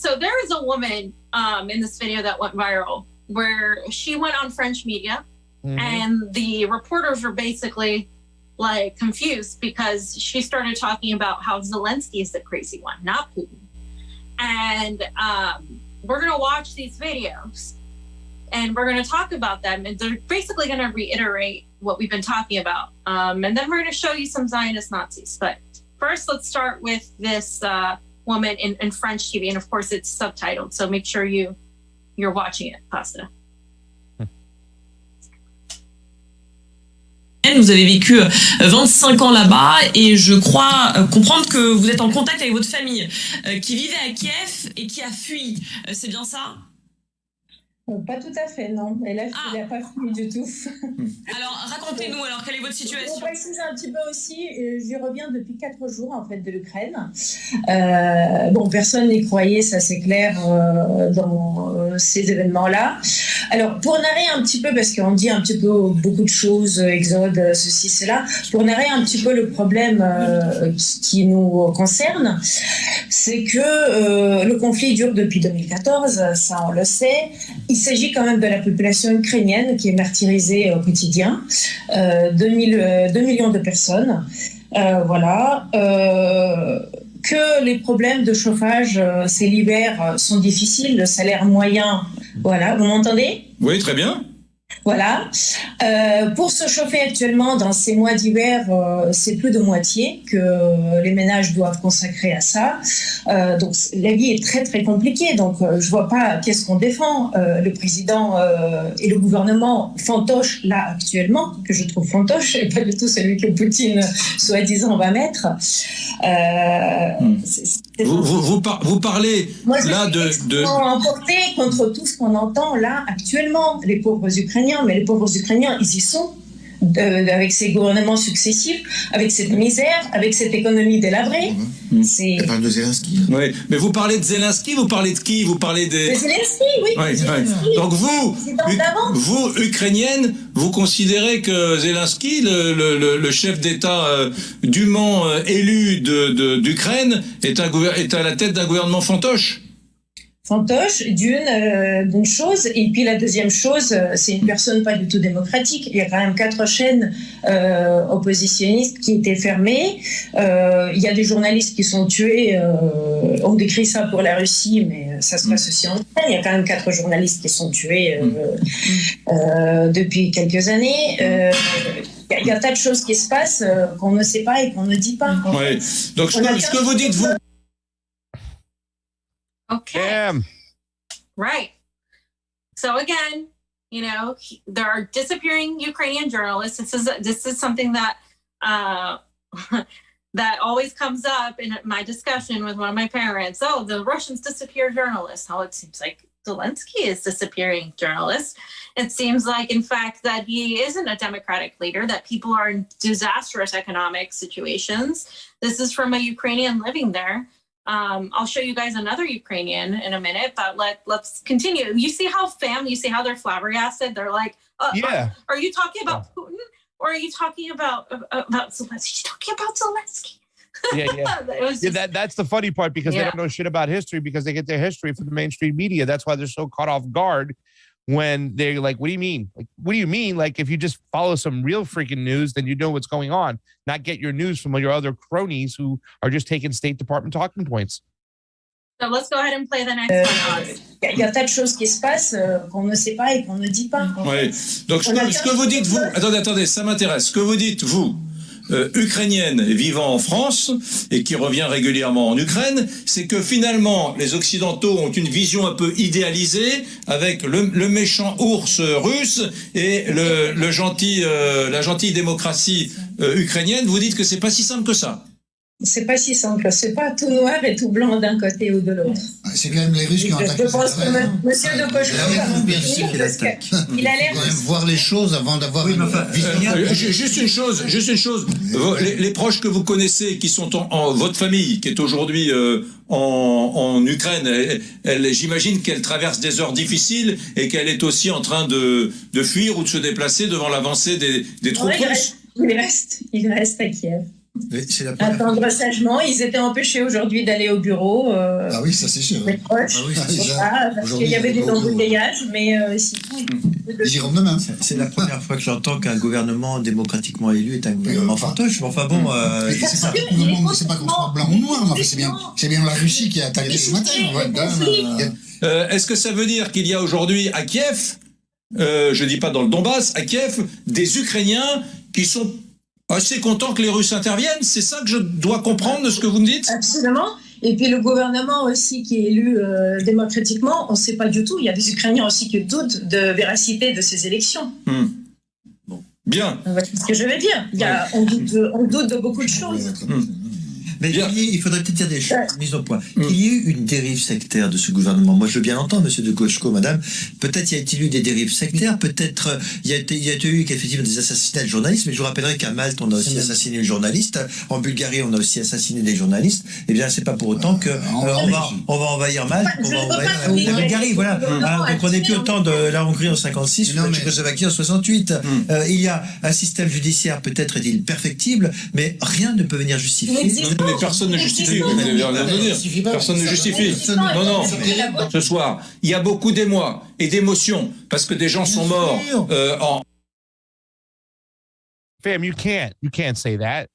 So there is a woman in this video that went viral where she went on French media, and the reporters were basically like confused because she started talking about how Zelensky is the crazy one, not Putin. And we're going to watch these videos and we're going to talk about them. And they're basically going to reiterate what we've been talking about. And then we're going to show you some Zionist Nazis. But first, let's start with this woman in French TV. And of course, it's subtitled. So make sure you're watching it, Pasta. Vous avez vécu 25 ans là-bas et je crois comprendre que vous êtes en contact avec votre famille qui vivait à Kiev et qui a fui. C'est bien ça? Pas tout à fait, non. Et là, il n'a pas fui du tout. Alors, racontez-nous, alors, quelle est votre situation? Pour préciser un petit peu aussi, j'y reviens depuis 4 jours, en fait, de l'Ukraine. Bon, personne n'y croyait, ça c'est clair, dans ces événements-là. Alors, pour narrer un petit peu, parce qu'on dit un petit peu beaucoup de choses, exode, ceci, cela, pour narrer un petit peu le problème qui nous concerne, c'est que le conflit dure depuis 2014, ça on le sait. Il s'agit quand même de la population ukrainienne qui est martyrisée au quotidien, 2 millions de personnes, voilà. Que les problèmes de chauffage, c'est l'hiver, sont difficiles, le salaire moyen, voilà, vous m'entendez? Oui, très bien. Voilà. Pour se chauffer actuellement dans ces mois d'hiver, c'est plus de moitié que les ménages doivent consacrer à ça. Donc la vie est très très compliquée. Donc je vois pas qu'est-ce qu'on défend. Le président et le gouvernement fantoche là actuellement, que je trouve fantoche et pas du tout celui que Poutine soi-disant va mettre. Vous parlez moi, là de emporté contre tout ce qu'on entend là actuellement, les pauvres Ukrainiens, mais les pauvres Ukrainiens, ils y sont, avec ces gouvernements successifs, avec cette misère, avec cette économie délabrée. Elle parle de Zelensky. Oui, mais vous parlez de Zelensky, vous parlez de qui? Vous parlez des... De Zelensky, oui. Oui. Donc vous, Ukrainienne, vous considérez que Zelensky, le chef d'État dûment élu d'Ukraine, est à la tête d'un gouvernement fantoche? Fantoche, d'une chose, et puis la deuxième chose, c'est une personne pas du tout démocratique. Il y a quand même 4 chaînes oppositionnistes qui étaient fermées. Il y a des journalistes qui sont tués. On décrit ça pour la Russie, mais ça se passe aussi en Ukraine. Il y a quand même 4 journalistes qui sont tués depuis quelques années. Il y a tas de choses qui se passent qu'on ne sait pas et qu'on ne dit pas. Oui. Donc ce que vous dites, vous... Okay. Damn. Right. So again, you know, there are disappearing Ukrainian journalists. This is something that that always comes up in my discussion with one of my parents. Oh, the Russians disappear journalists. Oh, it seems like Zelensky is disappearing journalists. It seems like, in fact, that he isn't a democratic leader, that people are in disastrous economic situations. This is from a Ukrainian living there. I'll show you guys another Ukrainian in a minute, but let's continue. You see how they're flabbergasted? They're like, yeah. Are you talking about Putin? Or are you talking about Zelensky? She's talking about Zelensky. Yeah. That's the funny part, because they don't know shit about history, because they get their history from the mainstream media. That's why they're so caught off guard when they're like, what do you mean? Like, what do you mean? Like, if you just follow some real freaking news, then you know what's going on, not get your news from your other cronies who are just taking State Department talking points. So let's go ahead and play the next one. Il y a tas de choses qui se passent qu'on ne sait pas et qu'on ne dit pas. Oui. Donc ce que vous dites, vous... Attendez, ça m'intéresse. Ce que vous dites, vous, ukrainienne vivant en France et qui revient régulièrement en Ukraine, c'est que finalement les Occidentaux ont une vision un peu idéalisée avec le méchant ours russe et la gentille démocratie ukrainienne. Vous dites que c'est pas si simple que ça. C'est pas si simple, c'est pas tout noir et tout blanc d'un côté ou de l'autre. C'est quand même les Russes qui ont attaqué. Je pense que monsieur de il a l'air quand même voir les choses avant d'avoir une vision. Juste une chose. Les proches que vous connaissez, qui sont en votre famille, qui est aujourd'hui en Ukraine, j'imagine qu'elle traverse des heures difficiles et qu'elle est aussi en train de fuir ou de se déplacer devant l'avancée des troupes russes. Il reste à Kiev. C'est la première attendre sagement. Ils étaient empêchés aujourd'hui d'aller au bureau. Ah oui, ça c'est sûr. Les proches, Ah oui, ça, voilà, déjà, parce aujourd'hui, qu'il y avait des ils vont au bureau. embouteillages, mais sinon, Ils iront demain. C'est la première fois que j'entends qu'un gouvernement démocratiquement élu est un gouvernement fantoche. Mais enfin bon, Mais c'est pas tout le monde, c'est pas qu'on soit blanc ou noir. Mais c'est bien la Russie qui a attaqué ce matin. Est-ce que ça veut dire qu'il y a aujourd'hui à Kiev, je dis pas dans le Donbass, à Kiev, des Ukrainiens qui sont assez contents que les Russes interviennent? C'est ça que je dois comprendre de ce que vous me dites? absolument. Et puis le gouvernement aussi qui est élu démocratiquement, on ne sait pas du tout. Il y a des Ukrainiens aussi qui doutent de véracité de ces élections. Bon. Bien. C'est ce que je veux dire. On doute de beaucoup de choses. mais il faudrait peut-être dire des choses mises au point. Il y a eu une dérive sectaire de ce gouvernement. Moi, je veux bien l'entendre, monsieur de Gauchko, madame. Peut-être y a-t-il eu des dérives sectaires, peut-être il y a eu effectivement des assassinats de journalistes, mais je vous rappellerai qu'à Malte, on a aussi assassiné une journaliste. En Bulgarie, on a aussi assassiné des journalistes. Eh bien, c'est pas pour autant que on va envahir Malte, on va envahir la Bulgarie, voilà. Donc on n'est plus au temps de la Hongrie en 56, ou la Tchécoslovaquie en 68. Il y a un système judiciaire, peut-être est-il perfectible, mais rien ne peut venir justifier. Mais personne ne justifie. Personne ne justifie. Non. Ce soir, il y a beaucoup d'émoi et d'émotions parce que des gens sont morts en. Fam, you can't say that.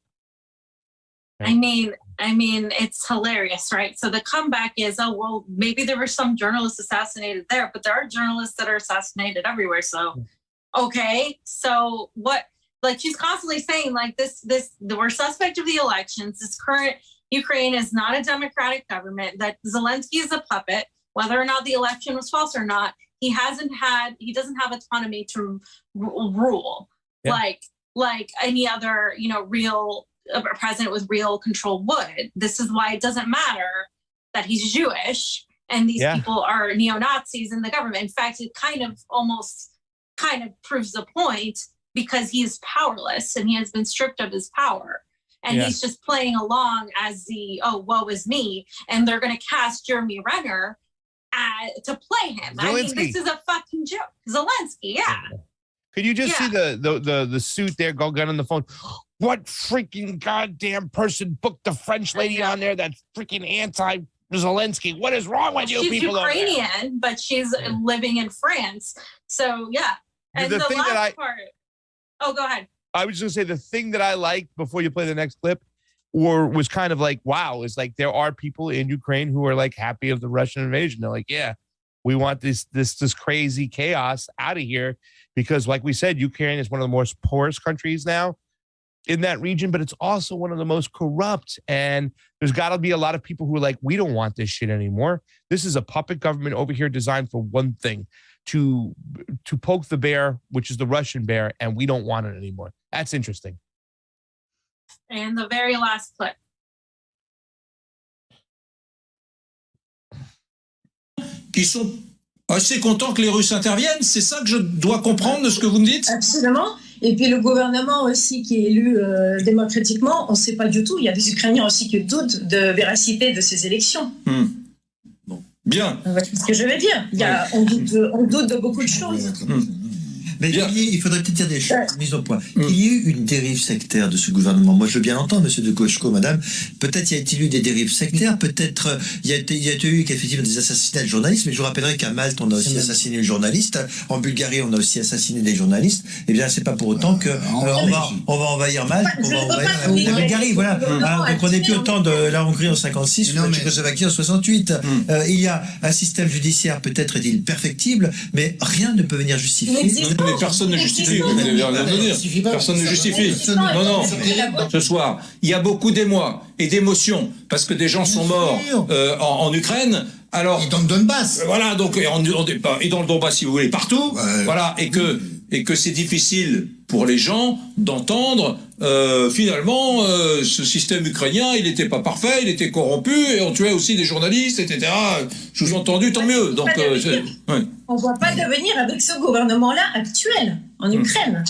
I mean, it's hilarious, right? So the comeback is, oh, well, maybe there were some journalists assassinated there, but there are journalists that are assassinated everywhere. So, okay, so what? Like she's constantly saying, like we're suspect of the elections. This current Ukraine is not a democratic government. That Zelensky is a puppet. Whether or not the election was false or not, he doesn't have autonomy to rule like any other, real president with real control would. This is why it doesn't matter that he's Jewish and these people are neo-Nazis in the government. In fact, it kind of proves the point. Because he is powerless and he has been stripped of his power. And he's just playing along as woe is me. And they're going to cast Jeremy Renner to play him. Zelensky. I mean, this is a fucking joke. Zelensky, Could you just see the suit there, go gun on the phone? What freaking goddamn person booked the French lady on there that's freaking anti-Zelensky? What is wrong with you people? She's Ukrainian, but she's living in France. So, yeah. And the last part... Oh, go ahead. I was just going to say the thing that I liked before you play the next clip was kind of like, wow, is like there are people in Ukraine who are like happy of the Russian invasion. They're like, yeah, we want this crazy chaos out of here because like we said, Ukraine is one of the most poorest countries now in that region, but it's also one of the most corrupt. And there's got to be a lot of people who are like, we don't want this shit anymore. This is a puppet government over here designed for one thing. To poke the bear, which is the Russian bear, and we don't want it anymore. That's interesting. And the very last clip. Qui sont assez contents que les Russes interviennent, c'est ça que je dois comprendre de ce que vous me dites? Absolument. Et puis le gouvernement aussi qui est élu démocratiquement, on ne sait pas du tout. Il y a des Ukrainiens aussi qui doutent de véracité de ces élections. Bien. C'est ce que je veux dire. On doute de beaucoup de choses. Mais il faudrait peut-être dire des choses mises au point. Il y a eu une dérive sectaire de ce gouvernement. Moi, je veux bien l'entendre, monsieur de Gauchko, madame. Peut-être y a-t-il eu des dérives sectaires, peut-être il y a eu effectivement des assassinats de journalistes, mais je vous rappellerai qu'à Malte, on a aussi assassiné une journaliste. En Bulgarie, on a aussi assassiné des journalistes. Eh bien, c'est pas pour autant que on va envahir Malte, on va envahir la Bulgarie, voilà. Donc on n'est plus au temps de la Hongrie en 56, ou la Tchécoslovaquie en 68. Il y a un système judiciaire, peut-être est-il perfectible, mais rien ne peut venir justifier. Mais personne ne justifie. Personne ne justifie. Non. Ce soir, il y a beaucoup d'émoi et d'émotions parce que des gens sont morts en Ukraine. Alors, et dans le Donbass. Voilà, donc et dans le Donbass, si vous voulez, partout. Voilà, et que c'est difficile pour les gens d'entendre finalement ce système ukrainien, il n'était pas parfait, il était corrompu, et on tuait aussi des journalistes, etc. Sous-entendu, tant mieux. Donc, on ne voit pas devenir avec ce gouvernement-là actuel en Ukraine,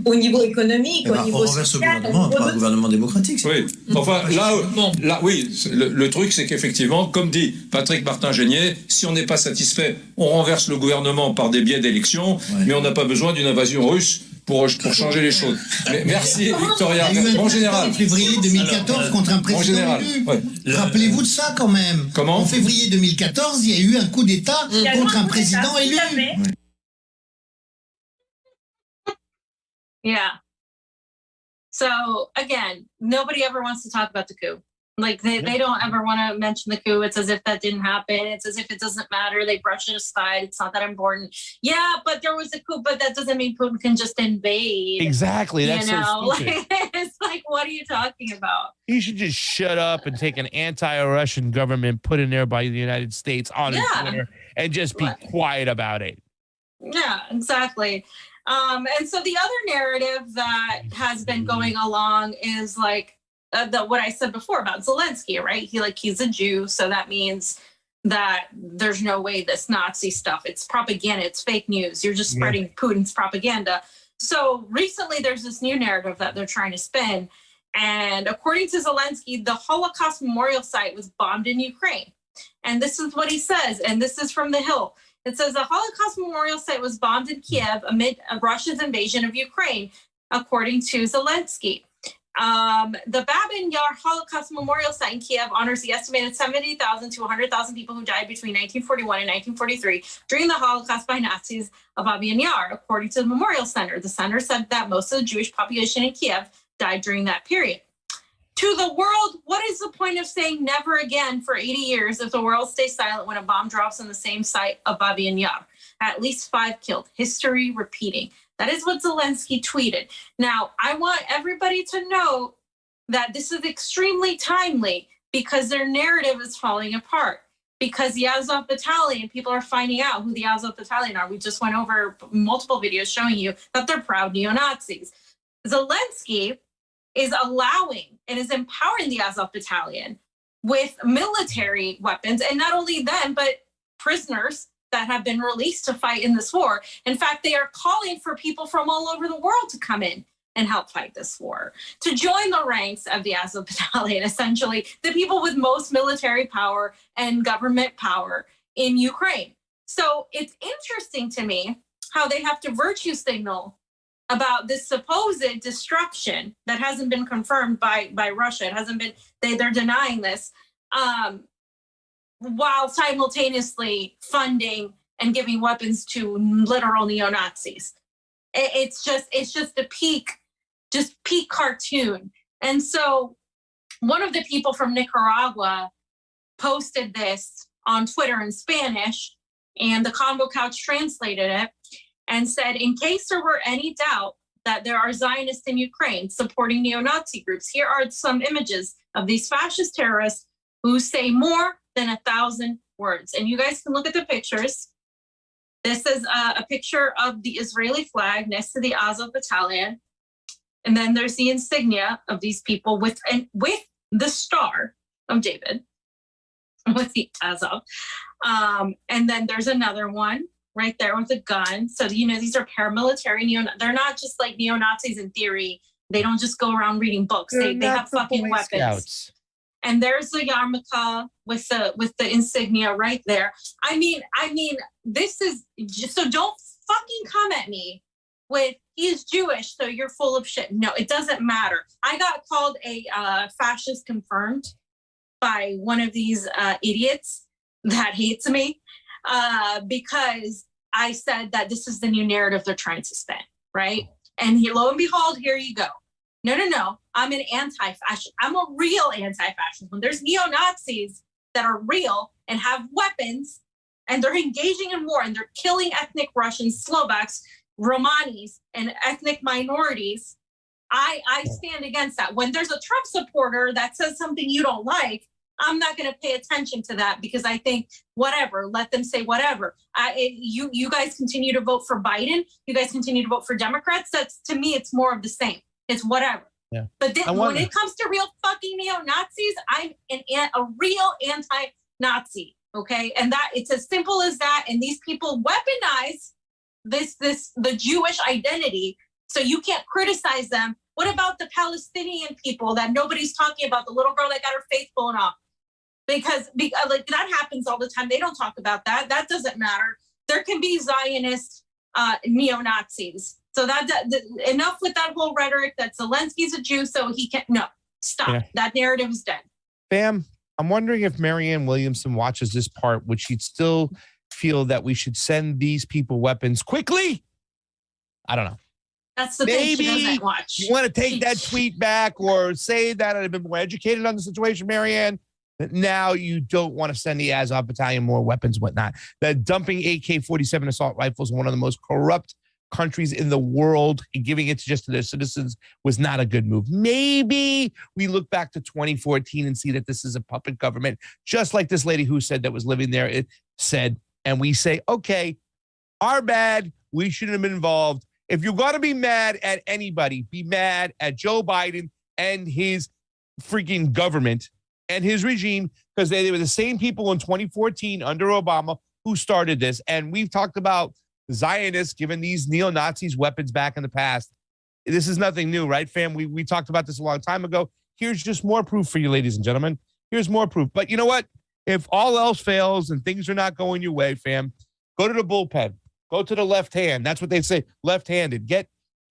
au niveau économique, au niveau social. Ce gouvernement, pas un gouvernement démocratique. Oui. Enfin, là, oui, le truc, c'est qu'effectivement, comme dit Patrick Martin-Génier, si on n'est pas satisfait, on renverse le gouvernement par des biais d'élections, mais on n'a pas besoin d'une invasion russe pour changer les choses. Mais merci Victoria. Il y a eu un Mon général. en février 2014 contre un président général, élu. ouais. Rappelez-vous de ça quand même. Comment? En février 2014, il y a eu un coup d'État contre un président élu. Yeah. So again, nobody ever wants to talk about the coup. Like they don't ever want to mention the coup. It's as if that didn't happen. It's as if it doesn't matter. They brush it aside. It's not that important. Yeah, but there was a coup, but that doesn't mean Putin can just invade. Exactly. That's you know? so stupid. It's like, what are you talking about? He should just shut up and take an anti-Russian government put in there by the United States on his Twitter and just be quiet about it. Yeah, exactly. And so the other narrative that has been going along is like what I said before about Zelensky, right? He's a Jew, so that means that there's no way this Nazi stuff, it's propaganda, it's fake news. You're just spreading Putin's propaganda. So recently there's this new narrative that they're trying to spin. And according to Zelensky, the Holocaust Memorial site was bombed in Ukraine. And this is what he says, and this is from The Hill. It says the Holocaust Memorial site was bombed in Kiev amid Russia's invasion of Ukraine, according to Zelensky. The Babin Yar Holocaust Memorial Site in Kiev honors the estimated 70,000 to 100,000 people who died between 1941 and 1943 during the Holocaust by Nazis of Babin Yar, according to the Memorial Center. The center said that most of the Jewish population in Kiev died during that period. To the world, what is the point of saying never again for 80 years if the world stays silent when a bomb drops on the same site of Babin Yar? At least 5 killed. History repeating. That is what Zelensky tweeted. Now, I want everybody to know that this is extremely timely because their narrative is falling apart. Because the Azov Battalion, people are finding out who the Azov Battalion are. We just went over multiple videos showing you that they're proud neo-Nazis. Zelensky is allowing and is empowering the Azov Battalion with military weapons, and not only them, but prisoners that have been released to fight in this war. In fact, they are calling for people from all over the world to come in and help fight this war, to join the ranks of the Azov Battalion, essentially the people with most military power and government power in Ukraine. So it's interesting to me how they have to virtue signal about this supposed destruction that hasn't been confirmed by Russia. It hasn't been, they're denying this, while simultaneously funding and giving weapons to literal neo-Nazis. It's just a peak cartoon. And so one of the people from Nicaragua posted this on Twitter in Spanish, and the Convo Couch translated it and said, in case there were any doubt that there are Zionists in Ukraine supporting neo-Nazi groups, here are some images of these fascist terrorists who say more than 1,000 words. And you guys can look at the pictures. This is a picture of the Israeli flag next to the Azov Battalion. And then there's the insignia of these people with the Star of David, with the Azov. And then there's another one right there with a gun. So, you know, these are paramilitary they're not just like neo-Nazis in theory. They don't just go around reading books. They have fucking weapons. Scouts. And there's the yarmulke with the insignia right there. I mean, this is just, so don't fucking come at me with he's Jewish, so you're full of shit. No, it doesn't matter. I got called a fascist confirmed by one of these idiots that hates me because I said that this is the new narrative they're trying to spin, right? And lo and behold, here you go. No. I'm an anti-fascist. I'm a real anti-fascist. When there's neo-Nazis that are real and have weapons and they're engaging in war and they're killing ethnic Russians, Slovaks, Romanis, and ethnic minorities, I stand against that. When there's a Trump supporter that says something you don't like, I'm not going to pay attention to that because I think whatever, let them say whatever. You guys continue to vote for Biden. You guys continue to vote for Democrats. That's, to me, it's more of the same. It's whatever. Yeah. But when it comes to real fucking neo-Nazis, I'm a real anti-Nazi. Okay, and that it's as simple as that. And these people weaponize the Jewish identity, so you can't criticize them. What about the Palestinian people that nobody's talking about? The little girl that got her face blown off, because like that happens all the time. They don't talk about that. That doesn't matter. There can be Zionist neo-Nazis So enough with that whole rhetoric that Zelensky's a Jew, so he can't. No, stop. Yeah. That narrative is dead. Bam. I'm wondering if Marianne Williamson watches this part, would she still feel that we should send these people weapons quickly? I don't know. That's the thing she doesn't watch. You want to take that tweet back or say that I've been more educated on the situation, Marianne. Now you don't want to send the Azov battalion more weapons, whatnot. That dumping AK-47 assault rifles in one of the most corrupt countries in the world and giving it to their citizens was not a good move. Maybe we look back to 2014 and see that this is a puppet government, just like this lady who said that was living there said, and we say, okay, our bad, we shouldn't have been involved. If you're going to be mad at anybody, be mad at Joe Biden and his freaking government and his regime, because they were the same people in 2014 under Obama who started this. And we've talked about Zionists giving these neo-Nazis weapons back in the past. This is nothing new, right, fam? We talked about this a long time ago. Here's just more proof for you, ladies and gentlemen. Here's more proof. But you know what? If all else fails and things are not going your way, fam, go to the bullpen. Go to the left hand. That's what they say, left-handed. Get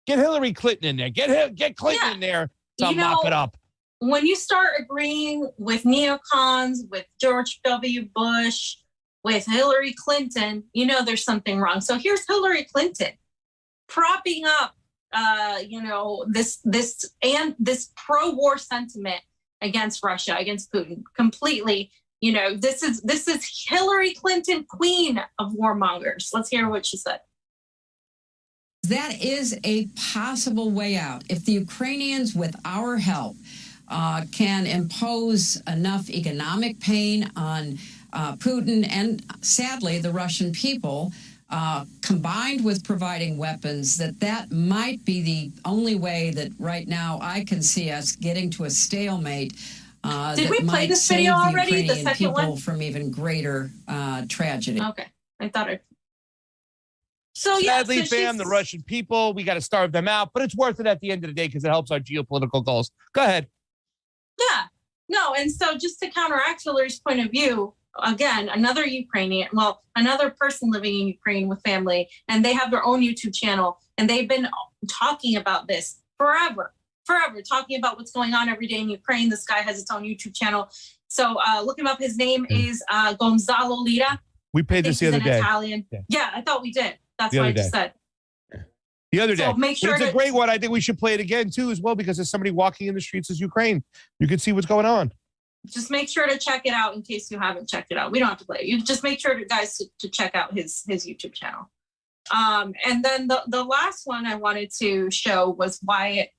Hillary Clinton in there. Get Clinton in there to mop it up. When you start agreeing with neocons, with George W. Bush, with Hillary Clinton, there's something wrong. So here's Hillary Clinton propping up, this pro-war sentiment against Russia, against Putin, completely. This is Hillary Clinton, queen of warmongers. Let's hear what she said. That is a possible way out. If the Ukrainians, with our help, can impose enough economic pain on Putin and, sadly, the Russian people, combined with providing weapons, that might be the only way that right now I can see us getting to a stalemate. Did we play this video already? The second people one? From even greater tragedy. Okay, I thought it. Sadly, fam, the Russian people, we got to starve them out, but it's worth it at the end of the day because it helps our geopolitical goals. Go ahead. Yeah, no, and so just to counteract Hillary's point of view, again, another person living in Ukraine with family, and they have their own YouTube channel, and they've been talking about this forever, talking about what's going on every day in Ukraine. This guy has his own YouTube channel. So look him up. His name is Gonzalo Lira. We played this the other day. Italian. Yeah, I thought we did. That's what I just said. The other day. Make sure it's a great one. I think we should play it again, too, as well, because there's somebody walking in the streets of Ukraine. You can see what's going on. Just make sure to check it out in case you haven't checked it out. We don't have to play it. You just make sure, guys, to check out his YouTube channel. And then the last one I wanted to show was Wyatt's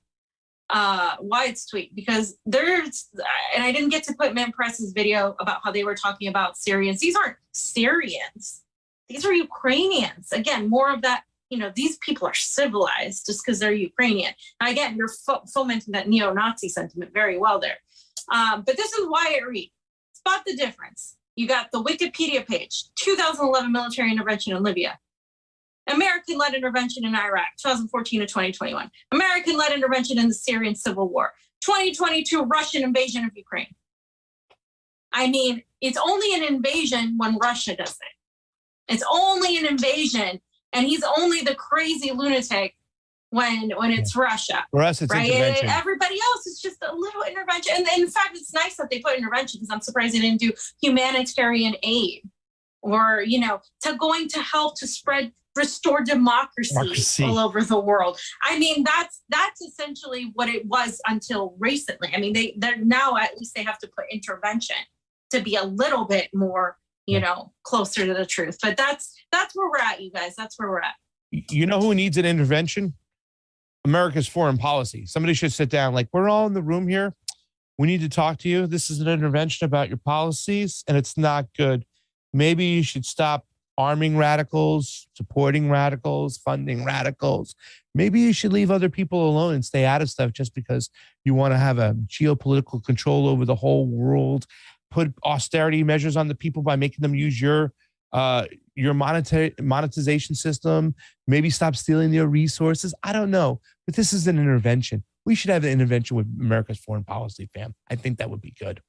tweet, because and I didn't get to put Mint Press's video about how they were talking about Syrians. These aren't Syrians. These are Ukrainians. Again, more of that, these people are civilized just because they're Ukrainian. And again, you're fomenting that neo-Nazi sentiment very well there. But this is Wyatt Reed. Spot the difference. You got the Wikipedia page, 2011 military intervention in Libya. American-led intervention in Iraq, 2014 to 2021. American-led intervention in the Syrian civil war. 2022, Russian invasion of Ukraine. I mean, it's only an invasion when Russia does it. It's only an invasion, and he's only the crazy lunatic when it's Russia. For us, it's right? intervention. Everybody else is just a little intervention. And in fact, it's nice that they put intervention, because I'm surprised they didn't do humanitarian aid or, to going to help to restore democracy all over the world. I mean, that's essentially what it was until recently. I mean, they're now, at least they have to put intervention to be a little bit more, closer to the truth. But that's where we're at, you guys. That's where we're at. You know who needs an intervention? America's foreign policy. Somebody should sit down, like, we're all in the room here. We need to talk to you. This is an intervention about your policies, and it's not good. Maybe you should stop arming radicals, supporting radicals, funding radicals. Maybe you should leave other people alone and stay out of stuff just because you want to have a geopolitical control over the whole world. Put austerity measures on the people by making them use your monetization system. Maybe stop stealing their resources. I don't know, but this is an intervention. We should have an intervention with America's foreign policy, fam. I think that would be good.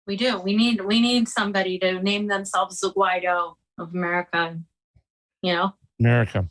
We do. We need somebody to name themselves the Guaido of America. America.